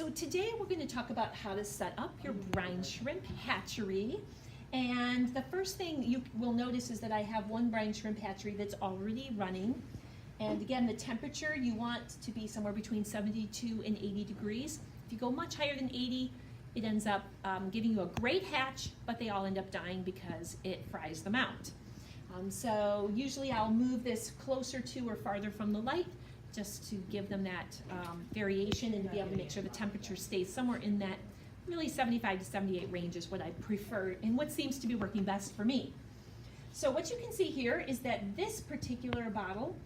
So today we're going to talk about how to set up your brine shrimp hatchery. And the first thing you will notice is that I have one brine shrimp hatchery that's already running. And again, the temperature you want to be somewhere between 72 and 80 degrees. If you go much higher than 80, it ends up giving you a great hatch, but they all end up dying because it fries them out. So usually I'll move this closer to or farther from the light just to give them that variation and to be able to make sure the temperature stays somewhere in that really 75 to 78 range is what I prefer and what seems to be working best for me. So what you can see here is that this particular bottle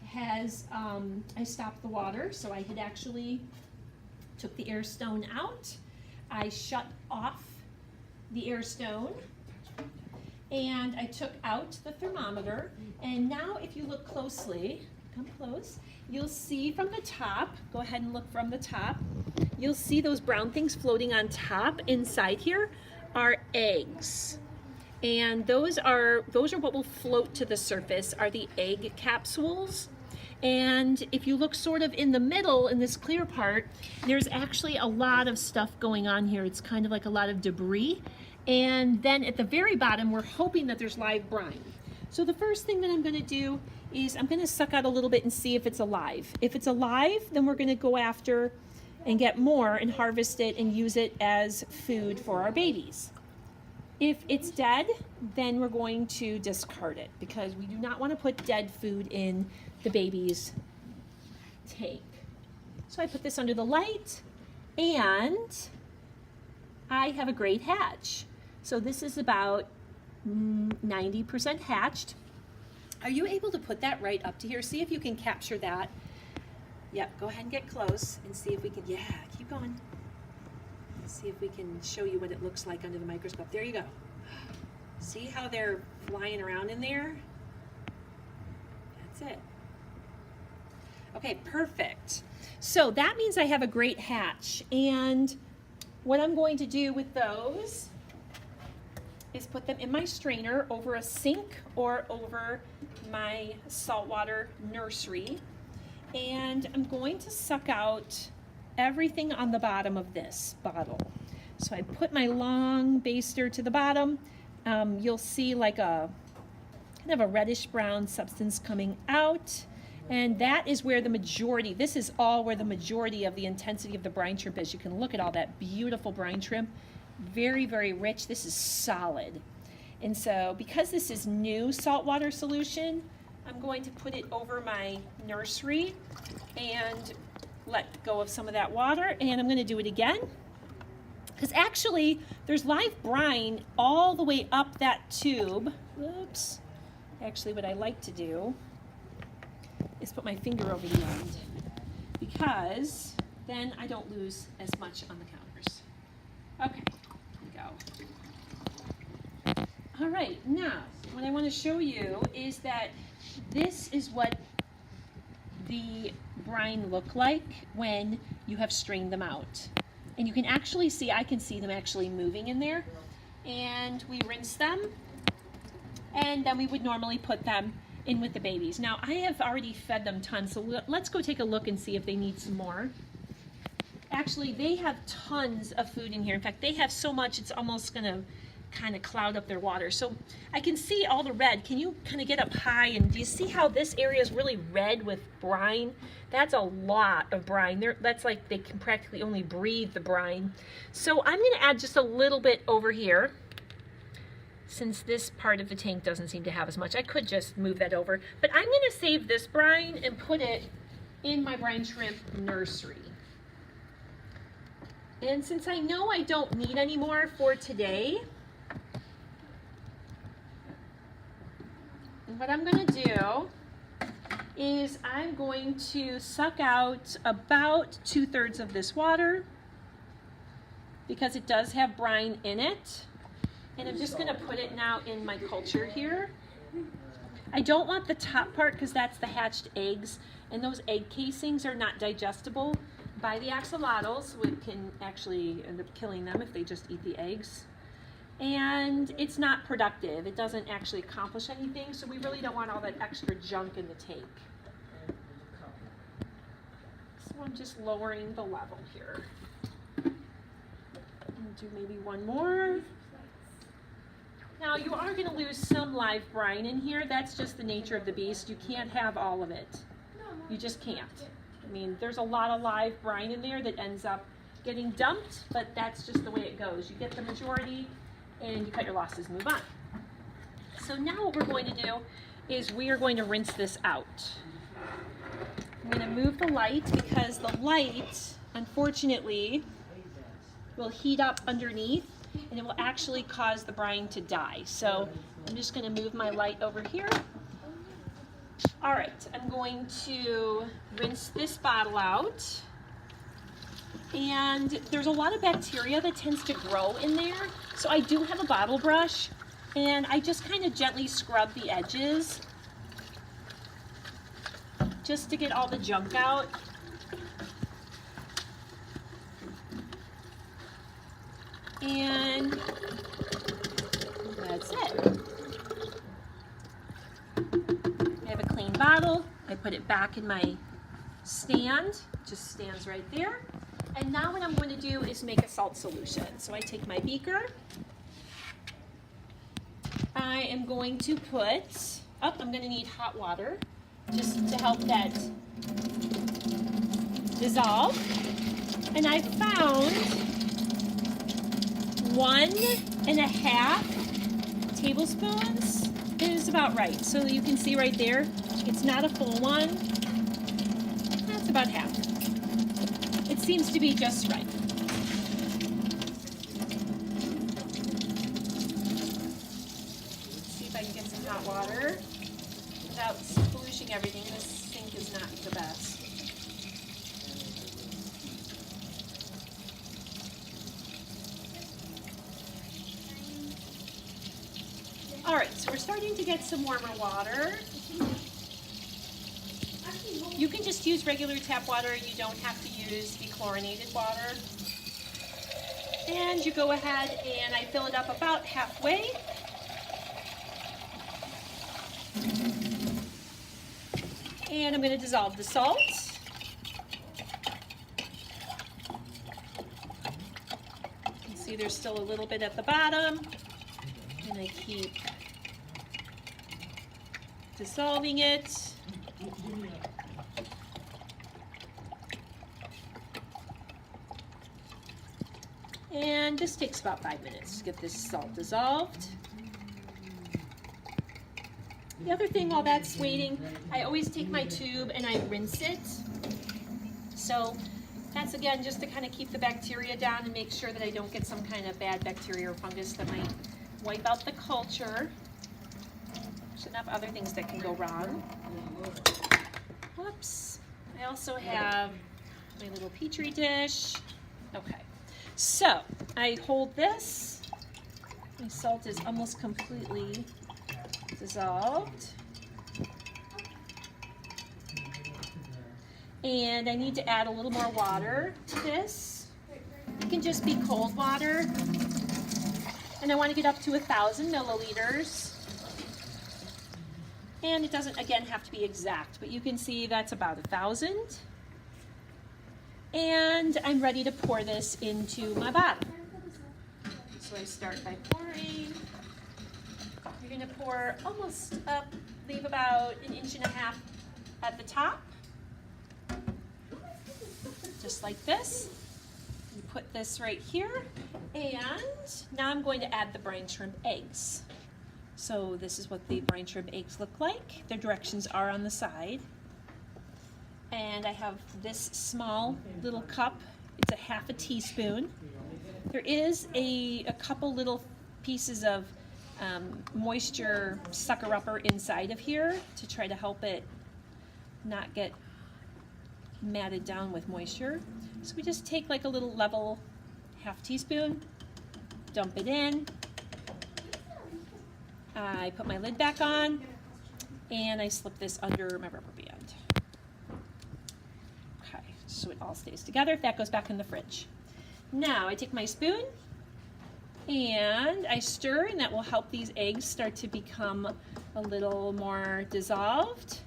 has, I stopped the water, so I had actually took the air stone out. I shut off the air stone and I took out the thermometer, and now if you look closely, come close, you'll see from the top, go ahead and look from the top, you'll see those brown things floating on top. Inside here are eggs. And those are what will float to the surface, are the egg capsules. And if you look sort of in the middle, in this clear part, there's actually a lot of stuff going on here. It's kind of like a lot of debris. And then at the very bottom, we're hoping that there's live brine. So the first thing that I'm gonna do is I'm gonna suck out a little bit and see if it's alive. If it's alive, then we're gonna go after and get more and harvest it and use it as food for our babies. If it's dead, then we're going to discard it because we do not want to put dead food in the baby's tank. So I put this under the light and I have a great hatch. So this is about 90% hatched. Are you able to put that right up to here? See if you can capture that. Yep, go ahead and get close and see if we can, yeah, keep going. Let's see if we can show you what it looks like under the microscope. There you go. See how they're flying around in there? That's it. Okay, perfect. So that means I have a great hatch. And what I'm going to do with those is put them in my strainer over a sink or over my saltwater nursery. And I'm going to suck out everything on the bottom of this bottle. So I put my long baster to the bottom. You'll see like a kind of a reddish brown substance coming out. And that is where the majority, this is all where the majority of the intensity of the brine shrimp is. You can look at all that beautiful brine shrimp. Very, very rich. This is solid. And so because this is new saltwater solution, I'm going to put it over my nursery and let go of some of that water. And I'm going to do it again. Because actually, there's live brine all the way up that tube. Oops. Actually, what I like to do is put my finger over the end, because then I don't lose as much on the counters. Okay, here we go. All right, now what I want to show you is that this is what the brine look like when you have strained them out. And you can actually see, I can see them actually moving in there. And we rinse them, and then we would normally put them in with the babies. Now I have already fed them tons, so let's go take a look and see if they need some more. Actually, they have tons of food in here. In fact, they have so much it's almost gonna kind of cloud up their water. So I can see all the red. Can you kind of get up high, and do you see how this area is really red with brine? That's a lot of brine. That's like they can practically only breathe the brine. So I'm gonna add just a little bit over here. Since this part of the tank doesn't seem to have as much, I could just move that over. But I'm gonna save this brine and put it in my brine shrimp nursery. And since I know I don't need any more for today, what I'm gonna do is I'm going to suck out about 2/3 of this water because it does have brine in it. And I'm just gonna put it now in my culture here. I don't want the top part because that's the hatched eggs, and those egg casings are not digestible by the axolotls, which can actually end up killing them if they just eat the eggs. And it's not productive. It doesn't actually accomplish anything, so we really don't want all that extra junk in the tank. So I'm just lowering the level here. do maybe one more. Now you are going to lose some live brine in here. That's just the nature of the beast. You can't have all of it. You just can't. I mean, there's a lot of live brine in there that ends up getting dumped, but that's just the way it goes. You get the majority and you cut your losses and move on. So now what we're going to do is we are going to rinse this out. I'm going to move the light because the light, unfortunately, will heat up underneath and it will actually cause the brine to die. So I'm just going to move my light over here. All right, I'm going to rinse this bottle out. And there's a lot of bacteria that tends to grow in there. So I do have a bottle brush and I just kind of gently scrub the edges just to get all the junk out. And that's it. I have a clean bottle. I put it back in my stand. Just stands right there. And now what I'm going to do is make a salt solution. So I take my beaker. I am going to put, I'm going to need hot water just to help that dissolve. And I found 1.5 tablespoons is about right. So you can see right there, it's not a full one. That's about half. It seems to be just right. See if I can get some hot water without splooshing everything. This sink is not the best. All right, so we're starting to get some warmer water. You can just use regular tap water. You don't have to use dechlorinated water. And you go ahead and I fill it up about halfway. And I'm going to dissolve the salt. You can see there's still a little bit at the bottom. And I keep dissolving it. And this takes about 5 minutes to get this salt dissolved. The other thing while that's waiting, I always take my tube and I rinse it. So that's again just to kind of keep the bacteria down and make sure that I don't get some kind of bad bacteria or fungus that might wipe out the culture. There's enough other things that can go wrong. Whoops. I also have my little Petri dish. Okay. So I hold this. My salt is almost completely dissolved. And I need to add a little more water to this. It can just be cold water. And I want to get up to 1,000 milliliters. And it doesn't, again, have to be exact, but you can see that's about 1,000. And I'm ready to pour this into my bottle. So I start by pouring. You're going to pour almost up, leave about 1.5 inches at the top. Just like this. You put this right here. And now I'm going to add the brine shrimp eggs. So this is what the brine shrimp eggs look like. Their directions are on the side. And I have this small little cup. It's a 1/2 teaspoon. There is a couple little pieces of moisture sucker-upper inside of here to try to help it not get matted down with moisture. So we just take like a little level 1/2 teaspoon, dump it in. I put my lid back on and I slip this under my rubber band. Okay, so it all stays together. That goes back in the fridge. Now I take my spoon and I stir, and that will help these eggs start to become a little more dissolved.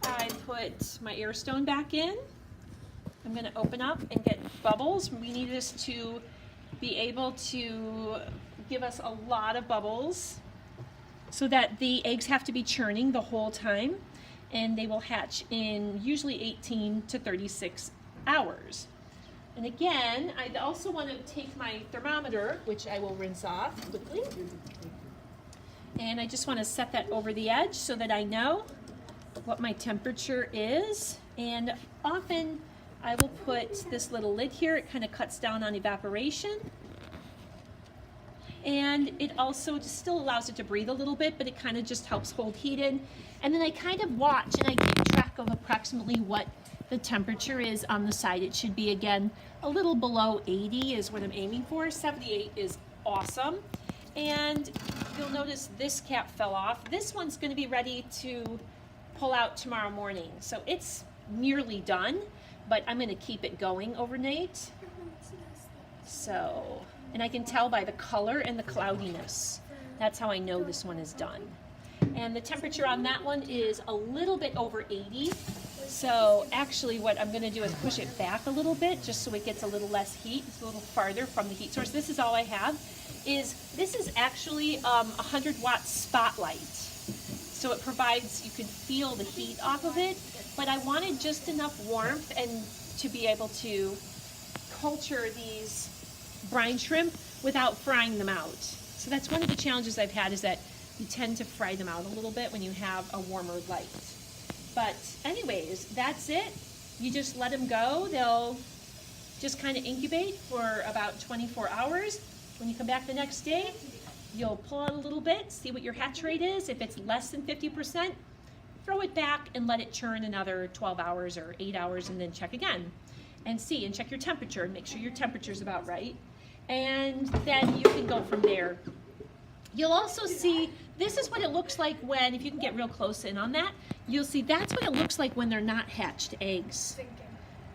I put my air stone back in. I'm going to open up and get bubbles. We need this to be able to give us a lot of bubbles so that the eggs have to be churning the whole time, and they will hatch in usually 18 to 36 hours. And again, I also want to take my thermometer, which I will rinse off quickly, and I just want to set that over the edge so that I know what my temperature is. And often I will put this little lid here. It kind of cuts down on evaporation, and it also just still allows it to breathe a little bit, but it kind of just helps hold heat in. And then I kind of watch and I keep track of approximately what the temperature is on the side. It should be, again, a little below 80 is what I'm aiming for. 78 is awesome. And you'll notice this cap fell off. This one's going to be ready to pull out tomorrow morning. So it's nearly done, but I'm going to keep it going overnight. So, and I can tell by the color and the cloudiness. That's how I know this one is done. And the temperature on that one is a little bit over 80. So actually what I'm going to do is push it back a little bit just so it gets a little less heat. It's a little farther from the heat source. This is all I have. This is actually 100-watt spotlight. So it provides, you can feel the heat off of it, but I wanted just enough warmth and to be able to culture these brine shrimp without frying them out. So that's one of the challenges I've had, is that you tend to fry them out a little bit when you have a warmer light. But anyways, that's it. You just let them go. They'll just kind of incubate for about 24 hours. When you come back the next day, you'll pull out a little bit, see what your hatch rate is. If it's less than 50%, throw it back and let it churn another 12 hours or 8 hours, and then check again and see, and check your temperature and make sure your temperature's about right. And then you can go from there. You'll also see, this is what it looks like when, if you can get real close in on that, you'll see that's what it looks like when they're not hatched eggs.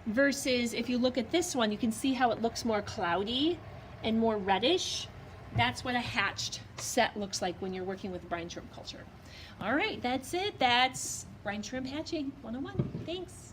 Versus if you look at this one, you can see how it looks more cloudy and more reddish. That's what a hatched set looks like when you're working with brine shrimp culture. All right, that's it. That's brine shrimp hatching 101. Thanks.